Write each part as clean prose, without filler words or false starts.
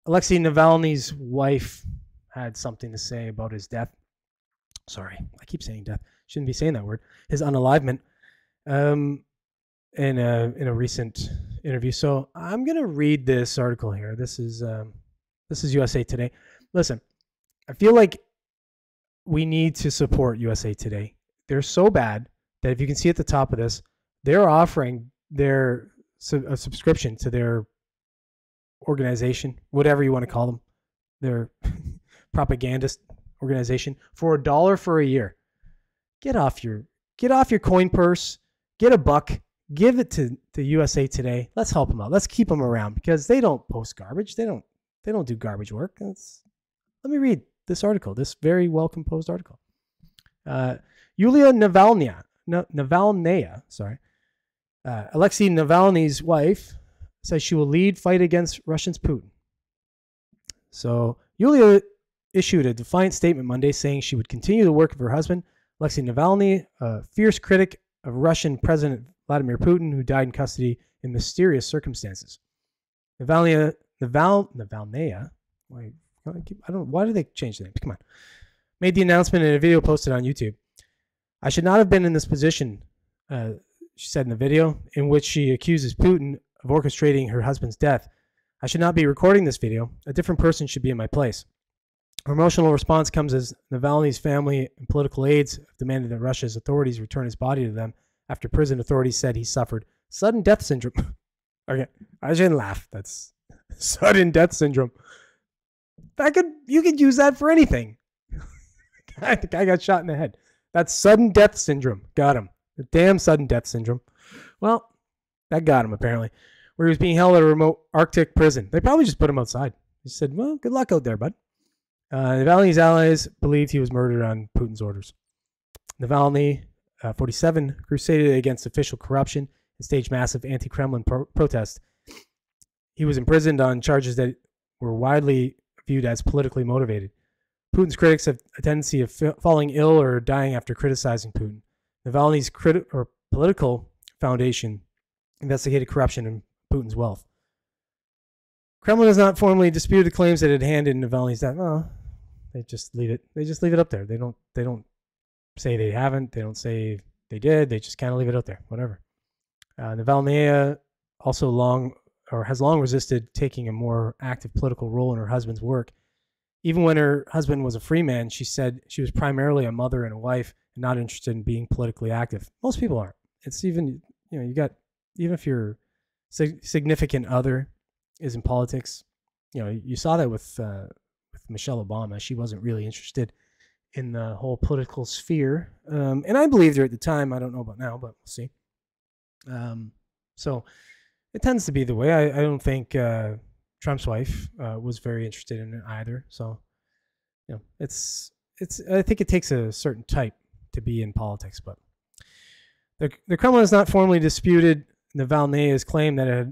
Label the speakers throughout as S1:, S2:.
S1: Alexei Navalny's wife had something to say about his death. Sorry, I keep saying death. Shouldn't be saying that word. His unalivement. In a recent interview. So I'm gonna read this article here. This is USA Today. Listen, I feel like we need to support USA Today. They're so bad that if you can see at the top of this, they're offering a subscription to their organization, whatever you want to call them, their propagandist organization, for $1 for a year. Get off your coin purse, get a buck, give it to USA Today. Let's help them out. Let's keep them around because they don't post garbage. They don't do garbage work. Let me read this article, this very well composed article. Yulia Navalnaya, Alexei Navalny's wife, says she will lead fight against Russia's Putin. So Yulia issued a defiant statement Monday saying she would continue the work of her husband, Alexei Navalny, a fierce critic of Russian President Vladimir Putin, who died in custody in mysterious circumstances. Navalnaya, why do they change the name? Come on. Made the announcement in a video posted on YouTube. I should not have been in this position, she said in the video, in which she accuses Putin of orchestrating her husband's death. I should not be recording this video. A different person should be in my place. Her emotional response comes as Navalny's family and political aides have demanded that Russia's authorities return his body to them after prison authorities said he suffered sudden death syndrome. Okay, I shouldn't laugh. That's sudden death syndrome. You could use that for anything. The guy got shot in the head. That's sudden death syndrome. Got him. The damn sudden death syndrome. Well, that got him apparently. Where he was being held at a remote Arctic prison. They probably just put him outside. He said, well, good luck out there, bud. Navalny's allies believed he was murdered on Putin's orders. Navalny, 47, crusaded against official corruption and staged massive anti-Kremlin protests. He was imprisoned on charges that were widely viewed as politically motivated. Putin's critics have a tendency of falling ill or dying after criticizing Putin. Navalny's political foundation investigated corruption and Putin's wealth. Kremlin has not formally disputed claims that it handed Navalny's death. Well, they just leave it. They just leave it up there. They don't say they haven't. They don't say they did. They just kind of leave it out there. Whatever. Navalnaya also has long resisted taking a more active political role in her husband's work. Even when her husband was a free man, she said she was primarily a mother and a wife and not interested in being politically active. Most people aren't. It's even if your significant other is in politics, you saw that with Michelle Obama. She wasn't really interested in the whole political sphere, and I believed her at the time. I don't know about now, but we'll see. So it tends to be the way. I don't think Trump's wife was very interested in it either. So it's I think it takes a certain type to be in politics. But the Kremlin has not formally disputed Navalnaya's claim that it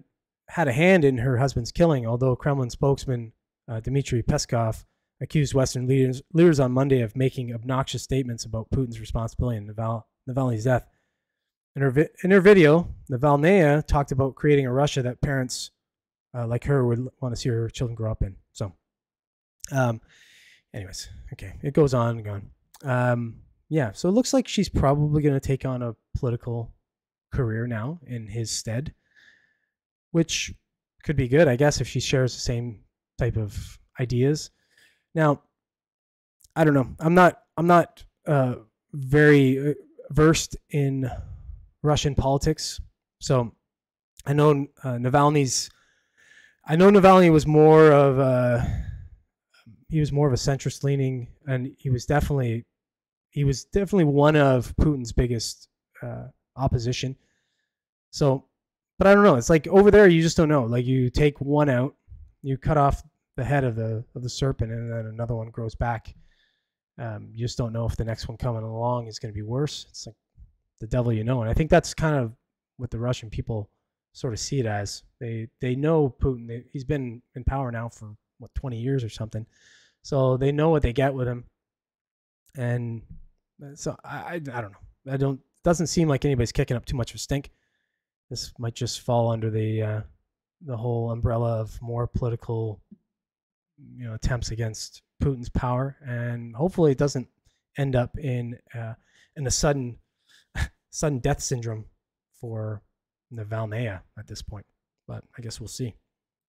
S1: had a hand in her husband's killing, although Kremlin spokesman Dmitry Peskov accused Western leaders on Monday of making obnoxious statements about Putin's responsibility in Navalny's death. In her video, Navalnaya talked about creating a Russia that parents like her would want to see her children grow up in. So, anyways, okay, it goes on and on. Yeah, so it looks like she's probably going to take on a political career now in his stead, which could be good, I guess, if she shares the same type of ideas. Now, I don't know. I'm not very versed in Russian politics, so I know Navalny was more of a centrist leaning, and he was definitely one of Putin's biggest opposition. So, but I don't know. It's like over there, you just don't know. Like you take one out, you cut off the head of the serpent, and then another one grows back. You just don't know if the next one coming along is going to be worse. It's like the devil you know. And I think that's kind of what the Russian people sort of see it as. They know Putin. He's been in power now for 20 years or something. So they know what they get with him. And so I don't know. Doesn't seem like anybody's kicking up too much of a stink. This might just fall under the whole umbrella of more political attempts against Putin's power, and hopefully it doesn't end up in a sudden death syndrome for Navalnaya at this point. But I guess we'll see.